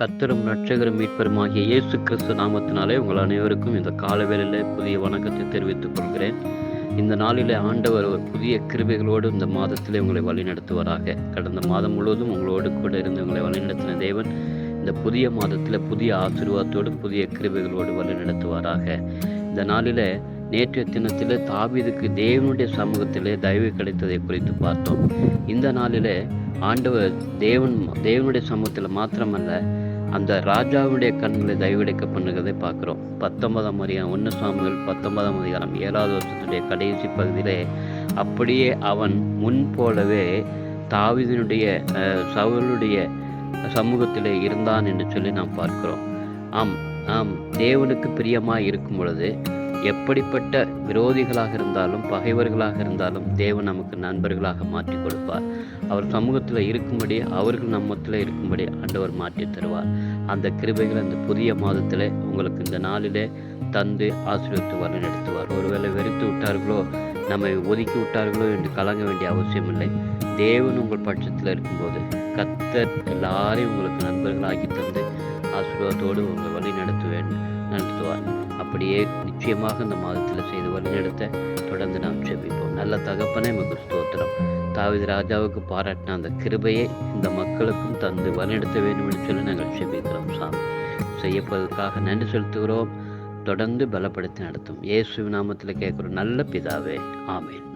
கர்த்தரும் இரட்சகரும் மீட்பருமாகிய இயேசு கிறிஸ்து நாமத்தினாலே உங்கள் அனைவருக்கும் இந்த காலவேளையிலே புதிய வணக்கத்தை தெரிவித்துக் கொள்கிறேன். இந்த நாளிலே ஆண்டவர் ஒரு புதிய கிருபைகளோடு இந்த மாதத்திலே உங்களை வழிநடத்துவாராக. கடந்த மாதம் முழுவதும் உங்களோடு கூட இருந்து உங்களை வழிநடத்தின தேவன் இந்த புதிய மாதத்தில் புதிய ஆசீர்வாதத்தோடு புதிய கிருபைகளோடு வழிநடத்துவாராக. இந்த நாளிலே நேற்றைய தினத்தில் தாவீதுக்கு தேவனுடைய சமூகத்திலே தயவு கிடைத்ததை குறித்து பார்த்தோம். இந்த நாளிலே ஆண்டவர் தேவனுடைய சமூகத்தில் மாத்திரமல்ல, அந்த ராஜாவுடைய கண்களை தயவுடைக்க பண்ணுகிறதை பார்க்குறோம். 19ஆம் அதிகாரம் 1 சாமுவேல் 19ஆம் அதிகாரம் 7வது வருஷத்துடைய கடைசி பகுதியிலே அப்படியே அவன் முன் போலவே தாவீதினுடைய சவுலுடைய சமூகத்திலே இருந்தான் என்று சொல்லி நாம் பார்க்கிறோம். ஆம் தேவனுக்கு பிரியமாய் இருக்கும் பொழுது எப்படிப்பட்ட விரோதிகளாக இருந்தாலும் பகைவர்களாக இருந்தாலும் தேவன் நமக்கு நண்பர்களாக மாற்றி கொடுப்பார். அவர் சமூகத்தில் இருக்கும்படி அவர்கள் நம்மத்தில் இருக்கும்படி ஆண்டவர் மாற்றி தருவார். அந்த கிருபைகளை அந்த புதிய மாதத்தில் உங்களுக்கு இந்த நாளிலே தந்து ஆசீர்வதித்து வழிநடத்துவார். ஒருவேளை வெறுத்து விட்டார்களோ, நம்மை ஒதுக்கி விட்டார்களோ என்று கலங்க வேண்டிய அவசியம் இல்லை. தேவன் உங்கள் பட்சத்தில் இருக்கும்போது கர்த்தர் எல்லாரையும் உங்களுக்கு நண்பர்களாகி தந்து ஆசீர்வாதத்தோடு உங்களை வழி நடத்துவார். அப்படியே நிச்சயமாக இந்த மாதத்தில் செய்து வழிநடத்த தொடர்ந்து நாம் ஜெபிப்போம். நல்ல தகப்பனே உமக்கு ஸ்தோத்திரம். தாவீது ராஜாவுக்கு பாராட்டின அந்த கிருபையை இந்த மக்களுக்கும் தந்து வழிநடத்த வேண்டும் என்று சொல்லி நாங்கள் ஜெபிக்கிறோம். சாமி செய்யப்படுவதற்காக நன்றி செலுத்துகிறோம். தொடர்ந்து பலப்படுத்தி நடத்தும். இயேசுவின் நாமத்தில் கேட்கிறோம் நல்ல பிதாவே. ஆமென்.